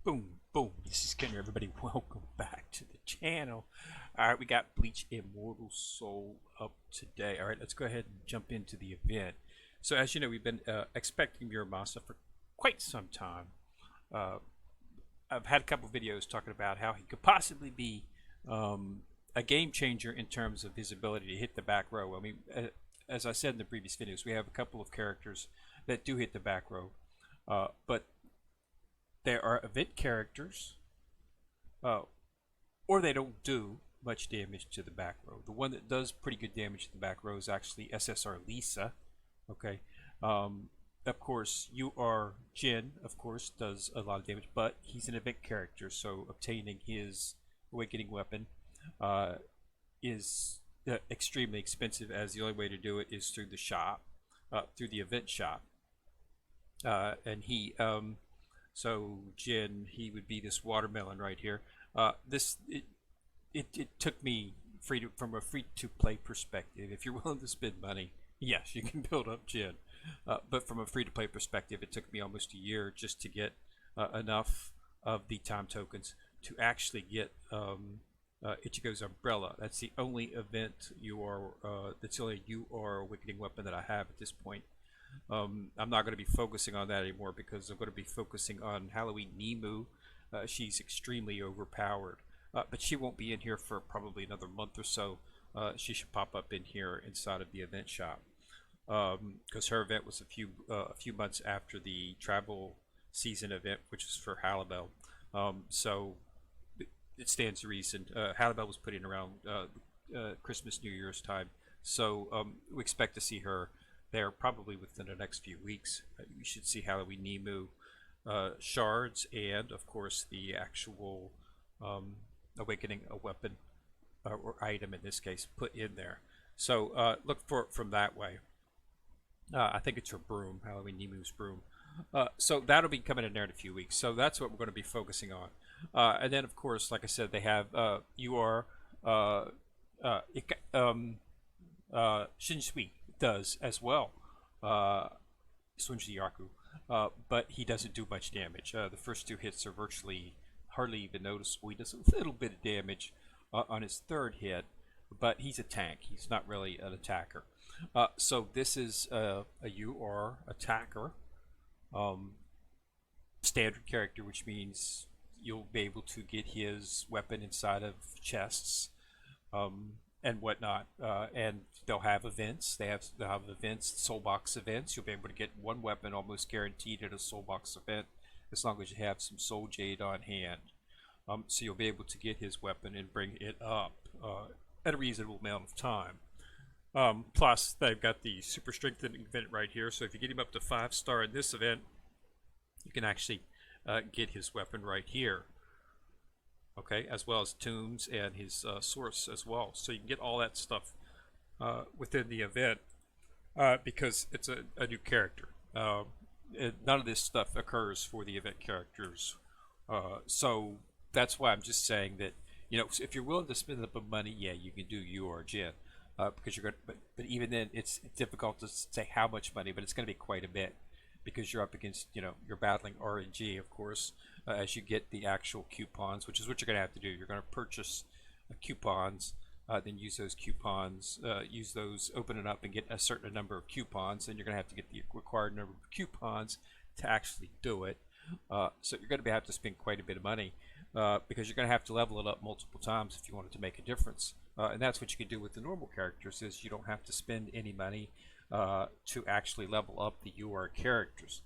Boom, boom. This is Kenny, everybody. Welcome back to the channel. All right, we got Bleach Immortal Soul up today. All right, let's go ahead and jump into the event. So, as you know, we've been expecting Muramasa for quite some time. Uh, I've had a couple videos talking about how he could possibly be a game changer in terms of his ability to hit the back row. I mean, as I said in the previous videos, we have a couple of characters that do hit the back row, but there are event characters, uh, or they don't do much damage to the back row. The one that does pretty good damage to the back row is actually SSR Lisa. Okay, of course, you are Jin. Of course, does a lot of damage, but he's an event character, so obtaining his awakening weapon is extremely expensive. As the only way to do it is through the shop, through the event shop, and he so Jin, he would be this watermelon right here. It took me from a free to play perspective. If you're willing to spend money, yes, you can build up Jin. But from a free to play perspective, it took me almost a year just to get enough of the time tokens to actually get Ichigo's umbrella. That's the only event you are. That's the only awakening weapon that I have at this point. I'm not going to be focusing on that anymore because I'm going to be focusing on Halloween Nemu. She's extremely overpowered, but she won't be in here for probably another month or so. She should pop up in here inside of the event shop because her event was a few months after the travel season event, which was for Halibel. So it stands to reason. Halibel was put in around Christmas, New Year's time, so we expect to see her there probably within the next few weeks. We should see Halloween Nemu shards and, of course, the actual awakening a weapon or item in this case put in there. So look for it from that way. I think it's her broom, Halloween Nemu's broom. So that'll be coming in there in a few weeks. So that's what we're going to be focusing on. And then, of course, like I said, they have Shinsui does as well, Sunji Yaku, but he doesn't do much damage. The first two hits are virtually hardly even noticeable. He does a little bit of damage on his third hit, but he's a tank. He's not really an attacker. So this is a UR attacker, standard character, which means you'll be able to get his weapon inside of chests. And whatnot, and they'll have events. They'll have events, soul box events. You'll be able to get one weapon almost guaranteed at a soul box event, as long as you have some soul jade on hand. So you'll be able to get his weapon and bring it up at a reasonable amount of time. Plus, they've got the super strengthening event right here. So if you get him up to 5-star in this event, you can actually get his weapon right here. Okay, as well as tombs and his source as well. So you can get all that stuff within the event because it's a new character. None of this stuff occurs for the event characters. So that's why I'm just saying that, you know, if you're willing to spend up money, yeah, you can do you or Jin. Because you're going, but even then, it's difficult to say how much money, but it's going to be quite a bit because you're up against, you know, you're battling RNG, of course, as you get the actual coupons, which is what you're going to have to do. You're going to purchase coupons, then use those coupons, use those, open it up and get a certain number of coupons, and you're going to have to get the required number of coupons to actually do it. So you're going to have to spend quite a bit of money because you're going to have to level it up multiple times if you want it to make a difference. And that's what you can do with the normal characters, is you don't have to spend any money to actually level up the UR characters.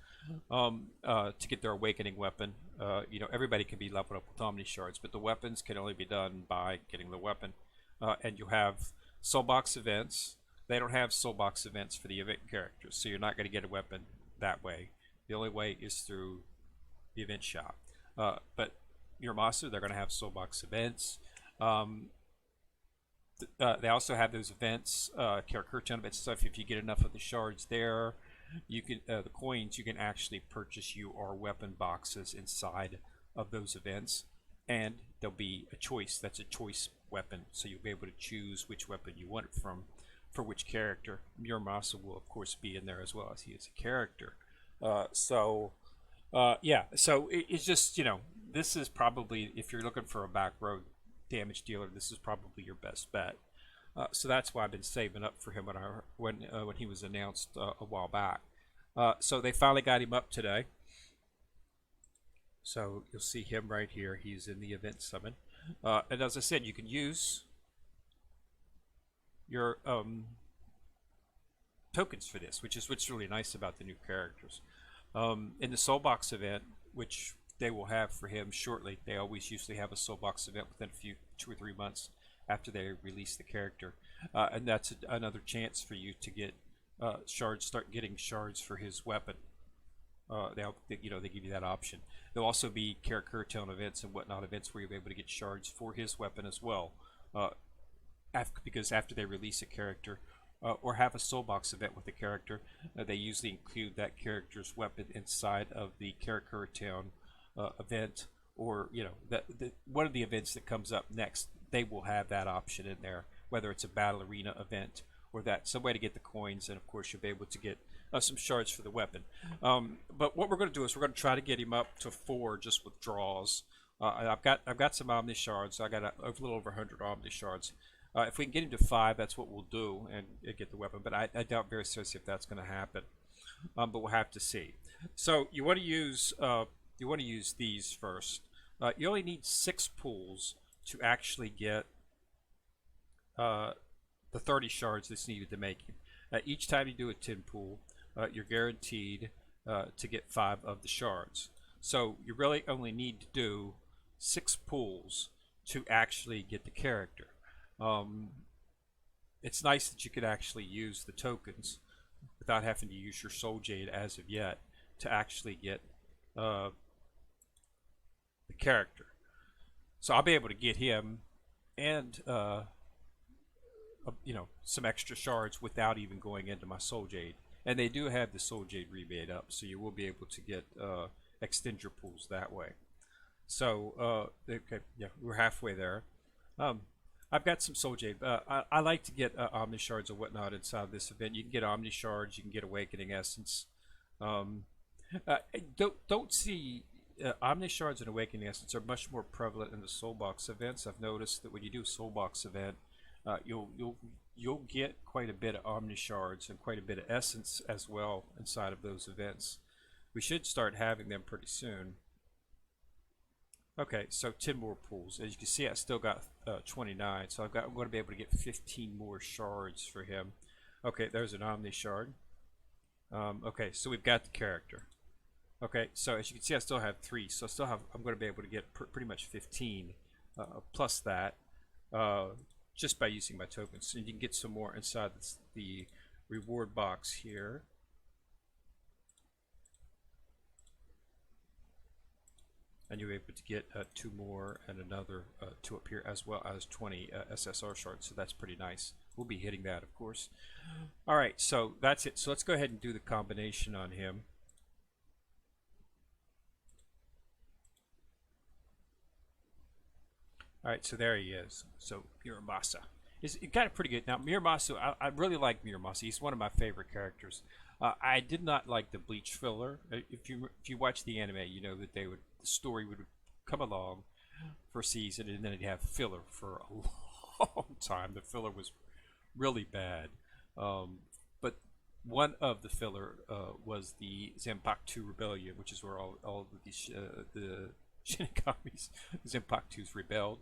To get their awakening weapon, you know, everybody can be leveled up with Omni Shards, but the weapons can only be done by getting the weapon. And you have Soulbox events. They don't have Soulbox events for the event characters, so you're not going to get a weapon that way. The only way is through the event shop. But Muramasa, they're going to have Soulbox events. They also have those events, Karakura events stuff. If you get enough of the shards there, you can the coins. You can actually purchase UR weapon boxes inside of those events, and there'll be a choice. That's a choice weapon, so you'll be able to choose which weapon you want it from, for which character. Muramasa will of course be in there as well, as he is a character. Yeah, so it's just, you know, this is probably, if you're looking for a back row damage dealer, this is probably your best bet. So that's why I've been saving up for him when he was announced a while back. So they finally got him up today. So you'll see him right here. He's in the event summon. And as I said, you can use your tokens for this, which is what's really nice about the new characters. In the Soul Box event, which they will have for him shortly, they always usually have a Soul Box event within a few 2 or 3 months after they release the character, and that's another chance for you to get shards. Start getting shards for his weapon. They give you that option. There'll also be character town events and whatnot events where you'll be able to get shards for his weapon as well. Because after they release a character or have a soul box event with a character, they usually include that character's weapon inside of the character town event, or one of the events that comes up next. They will have that option in there, whether it's a battle arena event or that some way to get the coins, and of course you'll be able to get some shards for the weapon. But what we're going to do is we're going to try to get him up to 4 just with draws. I've got some Omni shards. I got a little over 100 Omni shards. If we can get him to 5, that's what we'll do and get the weapon. But I doubt very seriously if that's going to happen. But we'll have to see. So you want to use these first. You only need 6 pulls to actually get the 30 shards that's needed to make him. Each time you do a 10 pull, you're guaranteed to get 5 of the shards. So you really only need to do 6 pulls to actually get the character. It's nice that you could actually use the tokens without having to use your Soul Jade as of yet to actually get the character. So I'll be able to get him and some extra shards without even going into my Soul Jade. And they do have the Soul Jade rebate up, so you will be able to get extend your pools that way. So okay, yeah, we're halfway there. I've got some Soul Jade. I like to get Omni Shards or whatnot inside this event. You can get Omni Shards, you can get Awakening Essence. Don't see Omni Shards and Awakening Essence are much more prevalent in the Soul Box events. I've noticed that when you do a Soul Box event, you'll get quite a bit of Omni Shards and quite a bit of Essence as well inside of those events. We should start having them pretty soon. Okay, so 10 more pools. As you can see, I still got 29, so I'm going to be able to get 15 more shards for him. Okay, there's an Omni Shard. Okay, so we've got the character. Okay, so as you can see, I still have 3, so I'm going to be able to get pretty much 15 plus that just by using my tokens. And you can get some more inside the reward box here. And you'll be able to get 2 more and another 2 up here, as well as 20 SSR shards, so that's pretty nice. We'll be hitting that, of course. Alright, so that's it. So let's go ahead and do the combination on him. Alright, so there he is. So Muramasa. It got it pretty good. Now Muramasa, I really like Muramasa. He's one of my favorite characters. I did not like the Bleach filler. If you watch the anime, you know that the story would come along for a season and then it'd have filler for a long time. The filler was really bad. But one of the filler was the Zanpakuto Rebellion, which is where all of the Shinigami's Zanpakutos rebelled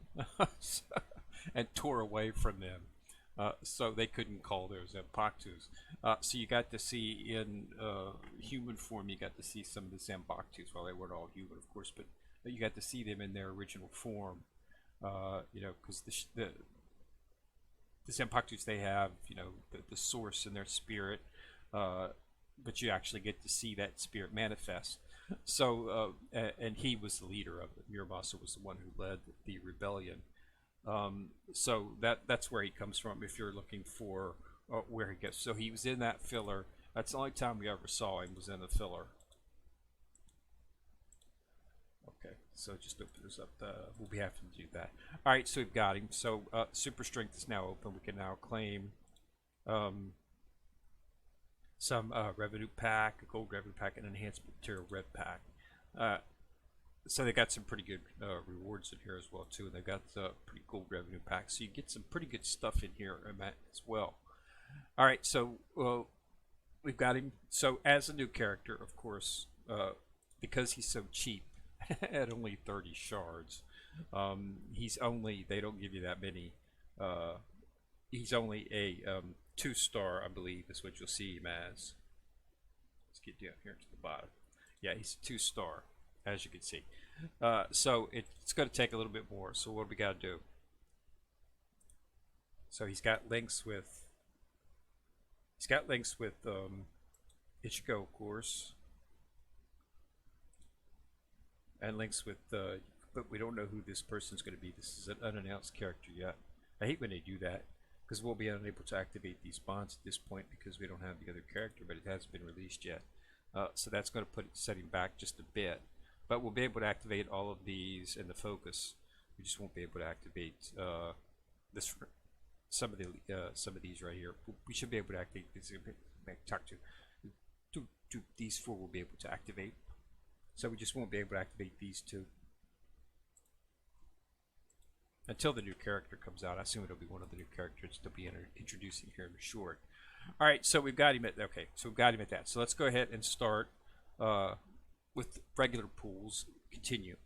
and tore away from them. So they couldn't call their Zanpakutos. So you got to see in human form, you got to see some of the Zanpakutos. Well, they weren't all human, of course, but you got to see them in their original form. Because the Zanpakutos, they have, the source in their spirit, but you actually get to see that spirit manifest. So, and he was the leader of it. Muramasa was the one who led the rebellion. So that's where he comes from if you're looking for where he gets. So he was in that filler. That's the only time we ever saw him, was in the filler. Okay, so just open this up. We'll be having to do that. Alright, so we've got him. So Super Strength is now open. We can now claim some revenue pack, a gold revenue pack, and enhanced material red pack. So they got some pretty good rewards in here as well too, and they've got pretty cool revenue packs. So you get some pretty good stuff in here as well. All right, so we've got him. So as a new character, of course, because he's so cheap at only 30 shards, he's only they don't give you that many. Uh, he's only a 2-star, I believe, is what you'll see him as. Let's get down here to the bottom. Yeah, he's a 2-star, as you can see. So it's going to take a little bit more. So what do we got to do? So he's got links with Ichigo, of course, and links with but we don't know who this person's going to be. This is an unannounced character yet. I hate when they do that because we'll be unable to activate these bonds at this point because we don't have the other character, but it hasn't been released yet. So that's going to set him back just a bit. But we'll be able to activate all of these in the focus. We just won't be able to activate this some of these right here. We should be able to activate these. Talk to these 4 we'll be able to activate. So we just won't be able to activate these 2 until the new character comes out. I assume it'll be one of the new characters they'll be introducing here short. All right, so we've got him at that. So let's go ahead and start with regular pools. Continue.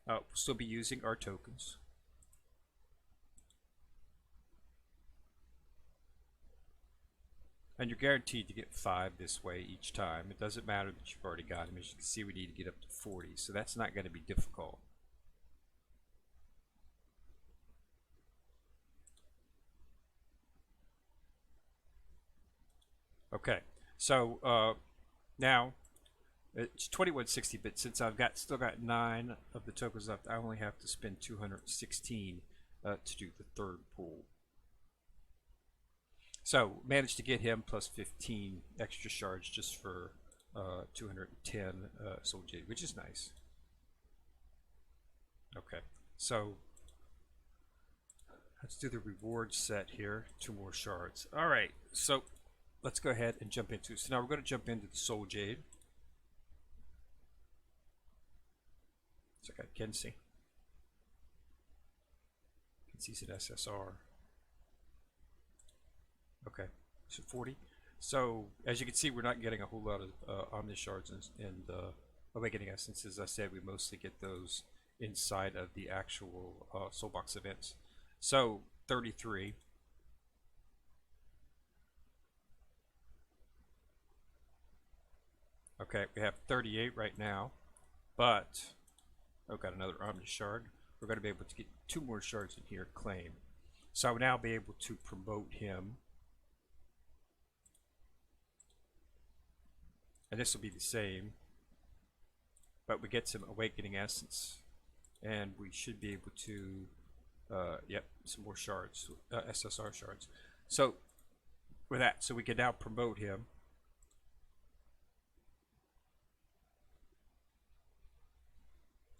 We'll still be using our tokens. And you're guaranteed to get 5 this way each time. It doesn't matter that you've already got them. As you can see, we need to get up to 40, so that's not going to be difficult. Okay, so now it's 2160, but since I've still got 9 of the tokens left, I only have to spend 216 to do the 3rd pool. So managed to get him plus 15 extra shards just for 210 soul jade, which is nice. Okay, so let's do the reward set here. 2 more shards. All right, so let's go ahead and jump into it. So now we're going to jump into the soul jade. So I got Kenzie. Kenzie's an SSR. Okay, so 40. So as you can see, we're not getting a whole lot of Omni shards and Awakening Essences. As I said, we mostly get those inside of the actual soul box events. So 33. Okay, we have 38 right now, but I've got another Omni shard. We're going to be able to get 2 more shards in here, claim. So I will now be able to promote him. And this will be the same, but we get some Awakening Essence, and we should be able to, yep, some more shards, SSR shards. So with that, so we can now promote him.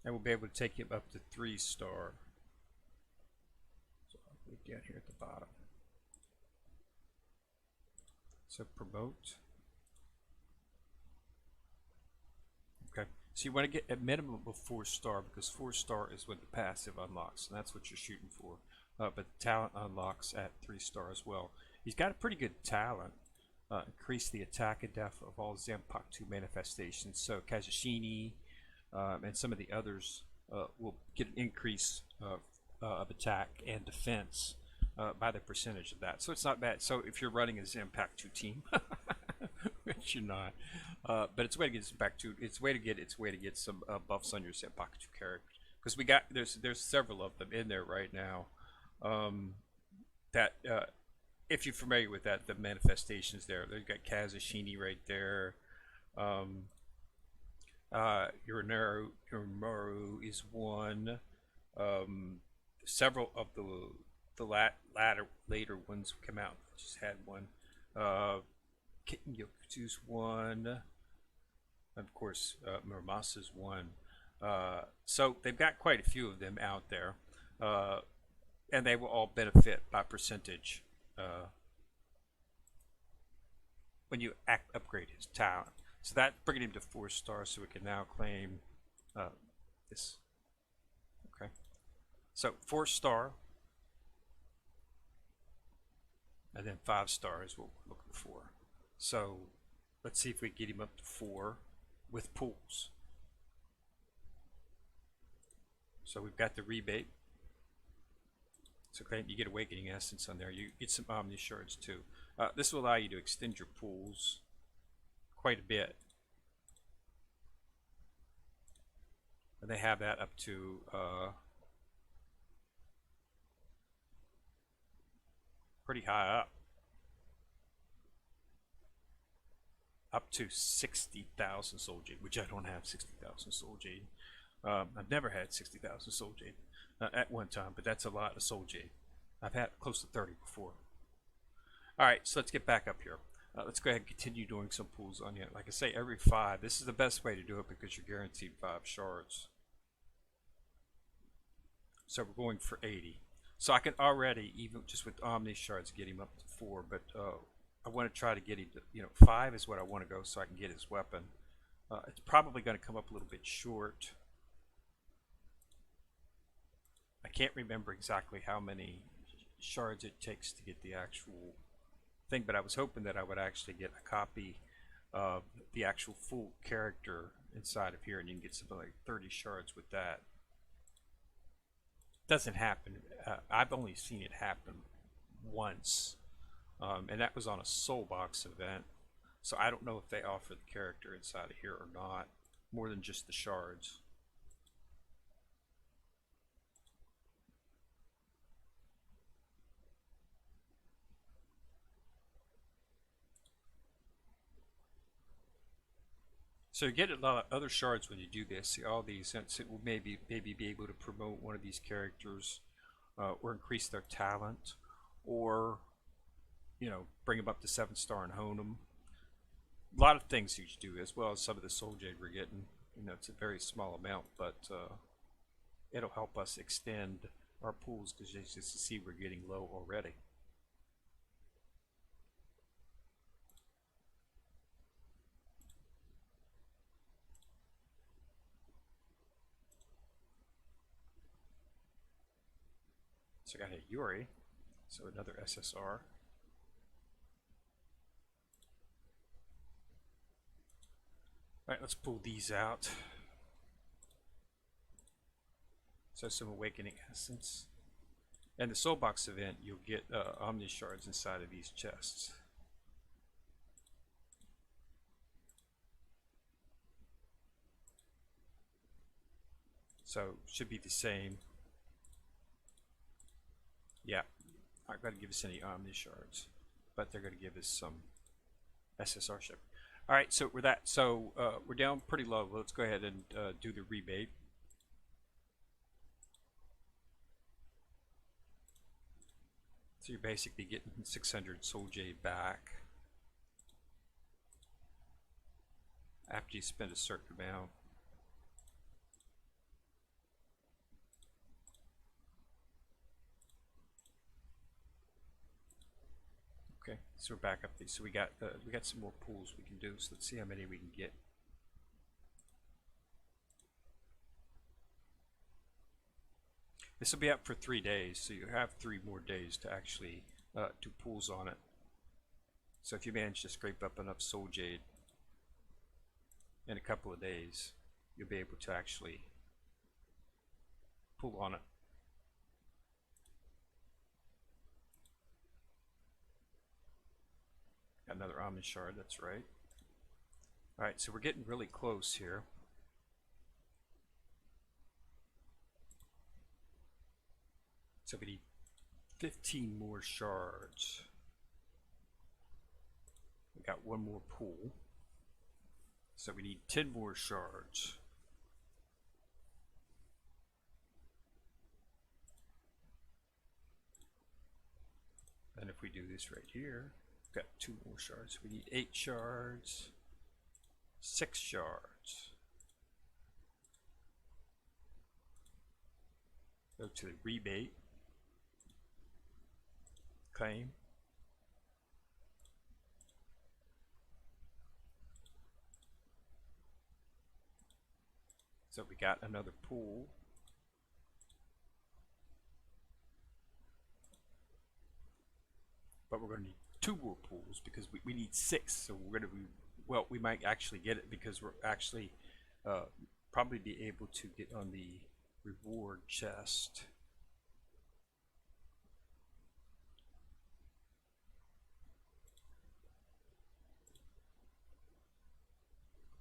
And we'll be able to take him up to 3-star. So I'll leave down here at the bottom. So promote. Okay, so you want to get a minimum of 4-star because 4-star is when the passive unlocks, and that's what you're shooting for. But the talent unlocks at 3-star as well. He's got a pretty good talent. Increase the attack and def of all Zanpakuto manifestations. So Kazashini and some of the others will get an increase of attack and defense by the percentage of that. So it's not bad. So if you're running a Zanpakuto team, which you're not, but it's a way to get it's way to get some buffs on your Zanpakuto character, because we got there's several of them in there right now. That if you're familiar with that, the manifestations there, they've got Kazashini right there. Uraneru is one. Several of the later ones come out. Just had one. Kitten Yokutu's one. Of course, Muramasa's one. So they've got quite a few of them out there, and they will all benefit by percentage when you upgrade his talent. So that bringing him to 4 stars, so we can now claim this. Okay. So 4-star, and then 5-star is what we're looking for. So let's see if we get him up to 4 with pools. So we've got the rebate. So you get Awakening Essence on there. You get some Omni Shards too. This will allow you to extend your pools quite a bit. And they have that up to pretty high up to 60,000 soul jade, which I don't have 60,000 soul jade. I've never had 60,000 soul jade at one time, but that's a lot of soul jade. I've had close to 30 before. Alright, so let's get back up here. Let's go ahead and continue doing some pulls on you. Like I say, every 5. This is the best way to do it because you're guaranteed 5 shards. So we're going for 80. So I can already, even just with Omni Shards, get him up to 4, but I want to try to get him to, 5 is what I want to go so I can get his weapon. It's probably going to come up a little bit short. I can't remember exactly how many shards it takes to get the actual thing, but I was hoping that I would actually get a copy of the actual full character inside of here, and you can get something like 30 shards with that. Doesn't happen. I've only seen it happen once, and that was on a soul box event, so I don't know if they offer the character inside of here or not, more than just the shards. So you get a lot of other shards when you do this. See all these, it will maybe be able to promote one of these characters, or increase their talent, or bring them up to 7-star and hone them. A lot of things you do, as well as some of the soul jade we're getting. It's a very small amount, but it'll help us extend our pools because you just see we're getting low already. So I got a Yuri, so another SSR. Alright, let's pull these out. So some Awakening Essence. And the Soul Box event, you'll get Omni Shards inside of these chests. So, should be the same. Yeah, aren't going to give us any Omni Shards, but they're going to give us some SSR ship. Alright, so we're down pretty low. Let's go ahead and do the rebate. So you're basically getting 600 soul jade back after you spend a certain amount. Okay, so we're back up these. So we got some more pools we can do. So let's see how many we can get. This will be up for 3 days, so you have 3 more days to actually do pools on it. So if you manage to scrape up enough soul jade in a couple of days, you'll be able to actually pull on it. Got another Omni Shard, that's right. Alright, so we're getting really close here. So we need 15 more shards. We got 1 more pool. So we need 10 more shards. And if we do this right here, we've got 2 more shards. We need 8 shards, 6 shards. Go to the rebate. Claim. So we got another pool. But we're going to need 2 more pools because we need 6. So we're going to be, well, we might actually get it because we're actually probably be able to get on the reward chest.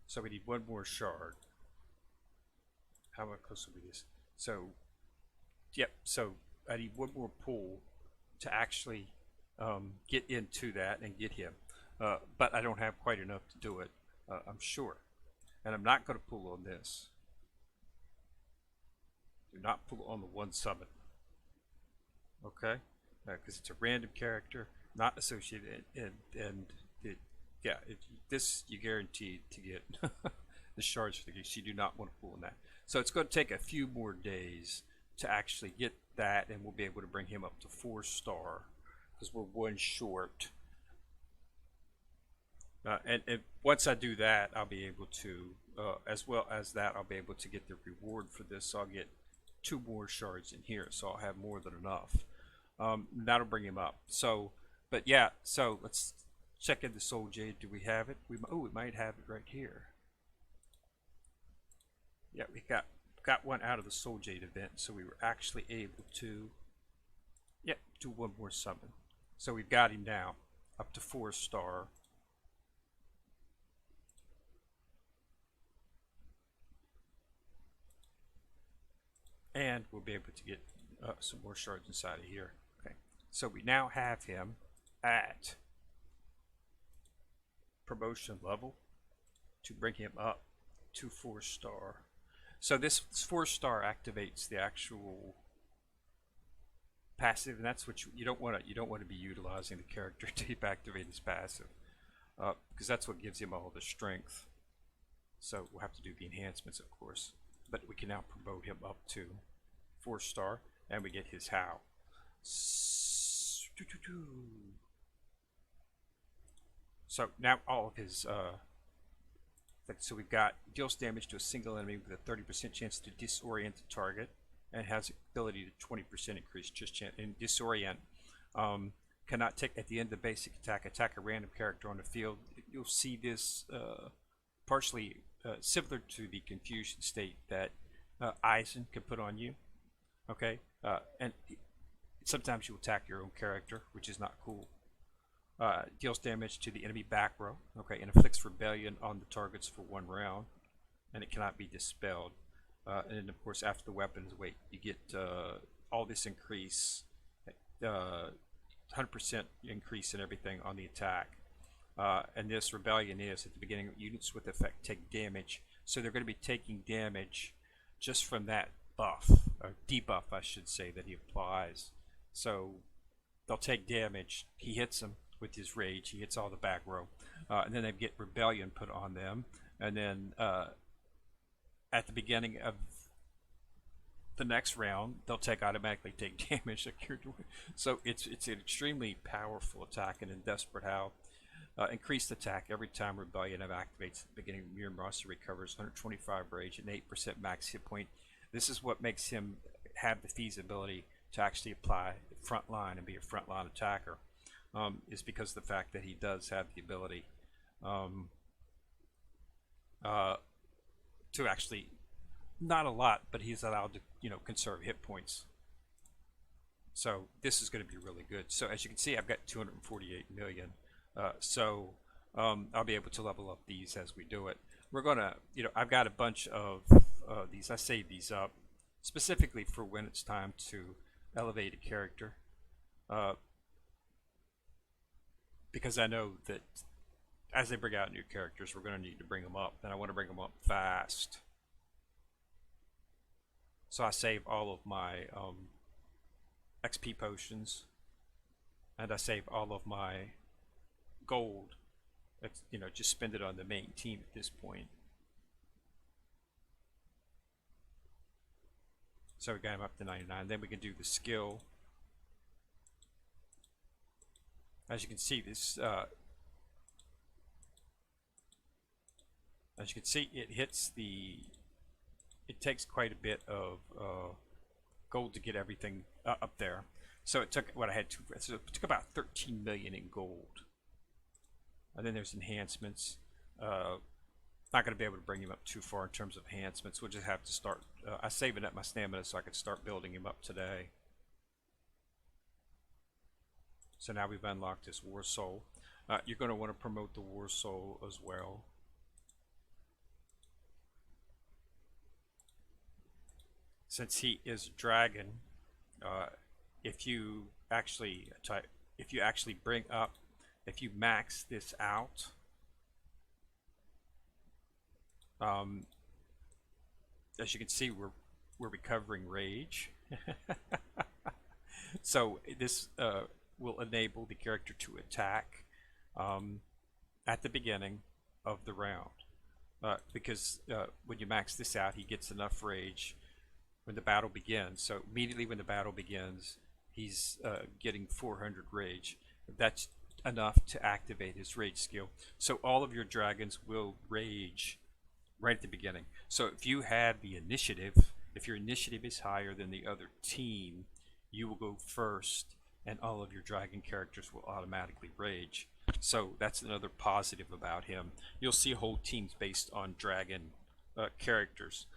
So we need 1 more shard. How close will be this? So, yep. So I need 1 more pool to actually get into that and get him. But I don't have quite enough to do it, I'm sure. And I'm not going to pull on this. Do not pull on the 1 summon. Okay? Because it's a random character, not associated, and it, yeah, this you guaranteed to get the shards for the case. You do not want to pull on that. So it's going to take a few more days to actually get that, and we'll be able to bring him up to 4-star because we're 1 short. And once I do that, I'll be able to, as well as that, I'll be able to get the reward for this. So I'll get 2 more shards in here, so I'll have more than enough. That'll bring him up. So, but yeah, so let's check in the Soul Jade. Do we have it? We might have it right here. Yeah, we got one out of the Soul Jade event, so we were actually able to, yeah, do 1 more summon. So we've got him now up to 4-star. And we'll be able to get some more shards inside of here. Okay, so we now have him at promotion level to bring him up to 4-star. So this 4-star activates the actual passive, and that's what you don't want to be utilizing the character to keep activate his passive, because that's what gives him all the strength. So we'll have to do the enhancements, of course. But we can now promote him up to 4-star, and we get his how. So now all of his, so we've got deals damage to a single enemy with a 30% chance to disorient the target, and has ability to 20% increase just chance and disorient. Cannot take at the end of the basic attack a random character on the field. You'll see this partially similar to the confusion state that Aizen can put on you. Okay, and sometimes you attack your own character, which is not cool. Deals damage to the enemy back row. Okay, and inflicts rebellion on the targets for 1 round, and it cannot be dispelled. And then, of course, after the weapon's weight, you get all this increase, 100% increase in everything on the attack. And this rebellion is at the beginning, units with effect take damage, so they're going to be taking damage just from that buff, or debuff I should say, that he applies. So they'll take damage. He hits them with his rage, he hits all the back row, and then they get rebellion put on them, and then at the beginning of the next round they'll automatically take damage. So it's an extremely powerful attack, and in Desperate How, increased attack every time Rebellion activates at the beginning. Muramasa recovers 125 rage and 8% max hit point. This is what makes him have the feasibility to actually apply frontline and be a frontline attacker, is because of the fact that he does have the ability to actually, not a lot, but he's allowed to, conserve hit points. So this is going to be really good. So as you can see, I've got 248 million. I'll be able to level up these as we do it. We're gonna, I've got a bunch of these. I saved these up specifically for when it's time to elevate a character, because I know that as they bring out new characters, we're going to need to bring them up, and I want to bring them up fast. So I save all of my XP potions, and I save all of my gold. Just spend it on the main team at this point. So we got him up to 99. Then we can do the skill. As you can see, this as you can see, it hits the it takes quite a bit of gold to get everything up there. So it took what I had to. So it took about 13 million in gold, and then there's enhancements. Not going to be able to bring him up too far in terms of enhancements. We'll just have to start. I'm saving up my stamina so I can start building him up today. So now we've unlocked this War Soul. You're going to want to promote the War Soul as well. Since he is a dragon, if you actually bring up, if you max this out, as you can see, we're recovering rage. So this will enable the character to attack at the beginning of the round, because when you max this out, he gets enough rage when the battle begins. So immediately when the battle begins, he's getting 400 rage. That's enough to activate his rage skill. So all of your dragons will rage right at the beginning. So if you have the initiative, if your initiative is higher than the other team, you will go first, and all of your dragon characters will automatically rage. So that's another positive about him. You'll see whole teams based on dragon characters.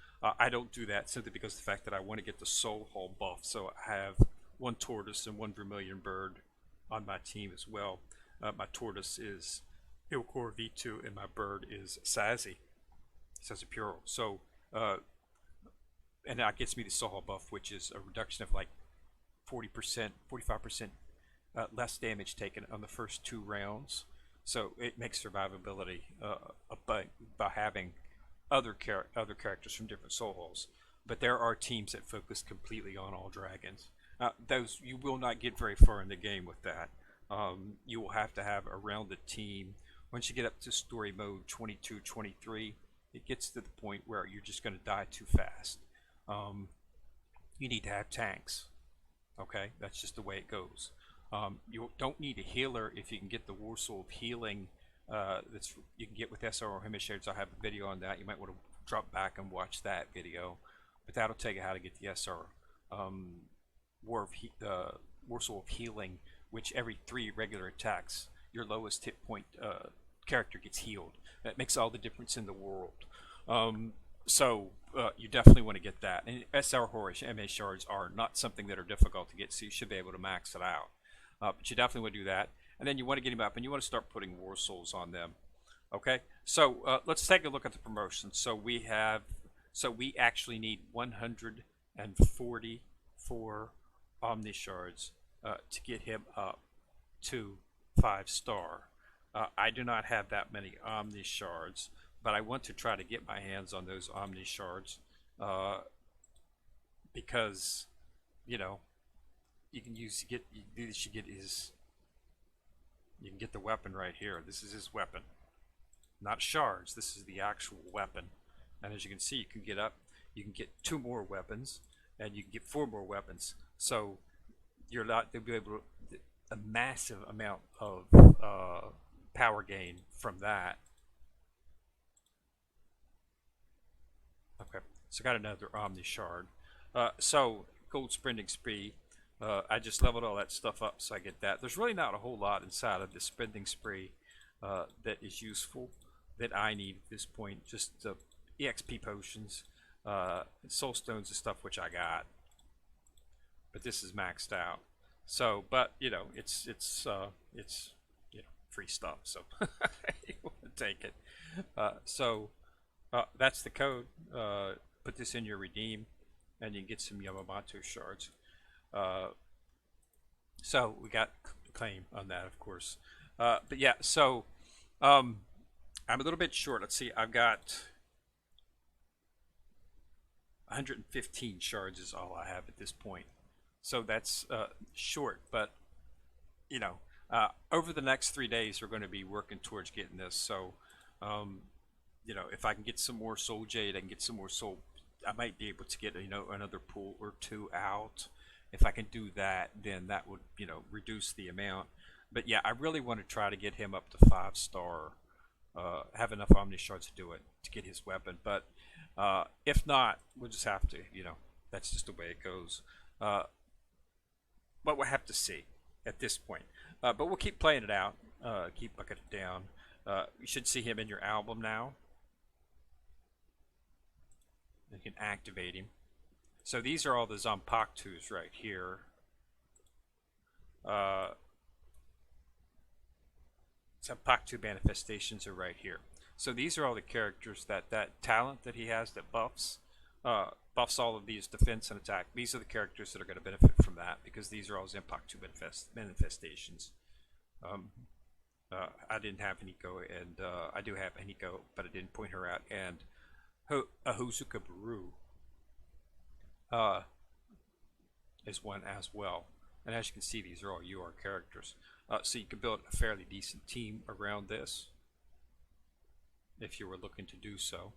I don't do that simply because of the fact that I want to get the soul hull buff. So I have one tortoise and one vermilion bird on my team as well. My tortoise is Ilkor V2 and my bird is Sassy Puro. So and that gets me the soul hull buff, which is a reduction of like 40%, 45% less damage taken on the first 2 rounds. So it makes survivability by having other characters from different soul hulls. But there are teams that focus completely on all dragons. Those you will not get very far in the game with that. You will have to have a rounded team. Once you get up to story mode 22, 23, it gets to the point where you're just going to die too fast. You need to have tanks. Okay, that's just the way it goes. You don't need a healer if you can get the War Soul of Healing. You can get with SRO Hemispheres. I have a video on that. You might want to drop back and watch that video. But that'll tell you how to get the SR War Soul of Healing, which every 3 regular attacks, your lowest hit point character gets healed. That makes all the difference in the world. So you definitely want to get that. And SR Horus MA shards are not something that are difficult to get, so you should be able to max it out. But you definitely want to do that. And then you want to get him up, and you want to start putting War Souls on them. Okay, so let's take a look at the promotions. So we actually need 144 Omni shards to get him up to 5-star. I do not have that many Omni shards, but I want to try to get my hands on those Omni shards because you know you can get the weapon right here. This is his weapon, not shards. This is the actual weapon, and as you can see, you can get up. You can get 2 more weapons, and you can get 4 more weapons. So you'll be able to a massive amount of power gain from that. Okay, so I got another Omni shard. So gold sprinting spree. I just leveled all that stuff up, so I get that. There's really not a whole lot inside of the spending spree that is useful that I need at this point. Just EXP potions, soul stones and stuff, which I got. But this is maxed out. So, but you know, it's free stuff, so you want to take it. That's the code. Put this in your redeem, and you can get some Yamamoto shards. So we got a claim on that, of course. But yeah, so I'm a little bit short. Let's see, I've got 115 shards is all I have at this point. So that's short, but you know, over the next 3 days we're going to be working towards getting this. So you know, if I can get some more soul jade, I can get some more soul. I might be able to get another pool or 2 out. If I can do that, then that would reduce the amount. But yeah, I really want to try to get him up to 5-star. Have enough Omni shards to do it, to get his weapon. But If not, we'll just have to, that's just the way it goes. Uh, but we'll have to see at this point. But we'll keep playing it out, keep bucketing it down. You should see him in your album now. You can activate him. So these are all the Zanpakutus right here. Zanpakutu manifestations are right here. So these are all the characters that talent that he has that buffs all of these defense and attack. These are the characters that are going to benefit from that because these are all Zanpakutu manifestations. I didn't have Hiko, and I do have Hiko, but I didn't point her out. And Ahuzuka Baru is one as well. And as you can see, these are all UR characters. So you can build a fairly decent team around this if you were looking to do so.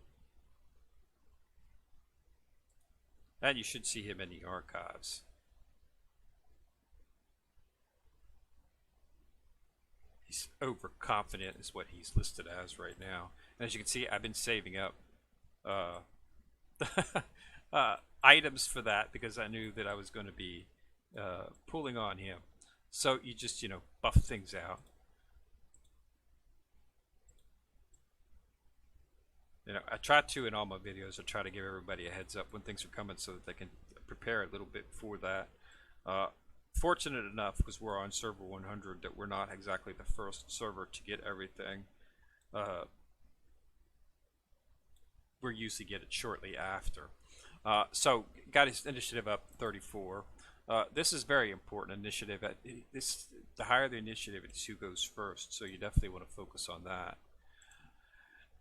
And you should see him in the archives. He's overconfident is what he's listed as right now. And as you can see, I've been saving up items for that because I knew that I was going to be pulling on him. So you just, buff things out. I try to, in all my videos, I try to give everybody a heads up when things are coming so that they can prepare a little bit for that. Fortunate enough, because we're on server 100, that we're not exactly the first server to get everything. We usually get it shortly after. So, got his initiative up 34. This is very important initiative. The higher the initiative, it's who goes first. So you definitely want to focus on that.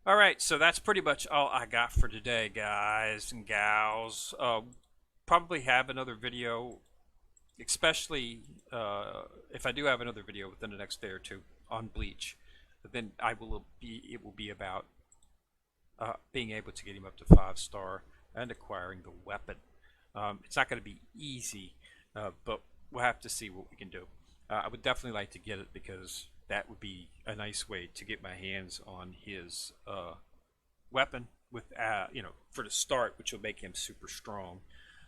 All right, so that's pretty much all I got for today, guys and gals. Probably have another video, especially if I do have another video within the next day or two on Bleach. But then it will be about being able to get him up to 5-star and acquiring the weapon. It's not going to be easy, but we'll have to see what we can do. I would definitely like to get it because that would be a nice way to get my hands on his weapon with, for the start, which will make him super strong.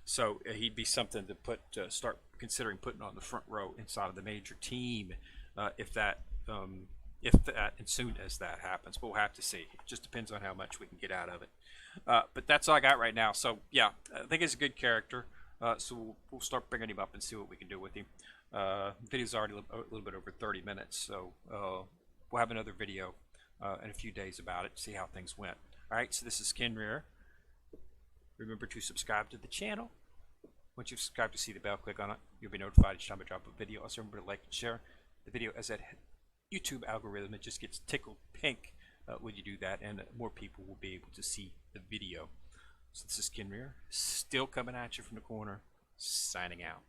So he'd be something to start considering putting on the front row inside of the major team, if that and soon as that happens. But we'll have to see. It just depends on how much we can get out of it. But that's all I got right now. So yeah, I think he's a good character. So we'll start bringing him up and see what we can do with him. The video's already a little bit over 30 minutes, so we'll have another video in a few days about it, see how things went. Alright, so this is Kenrir. Remember to subscribe to the channel. Once you've subscribed, to see the bell, click on it. You'll be notified each time I drop a video. Also remember to like and share the video, as that YouTube algorithm, it just gets tickled pink when you do that, and more people will be able to see the video. So this is Kenrir, still coming at you from the corner, signing out.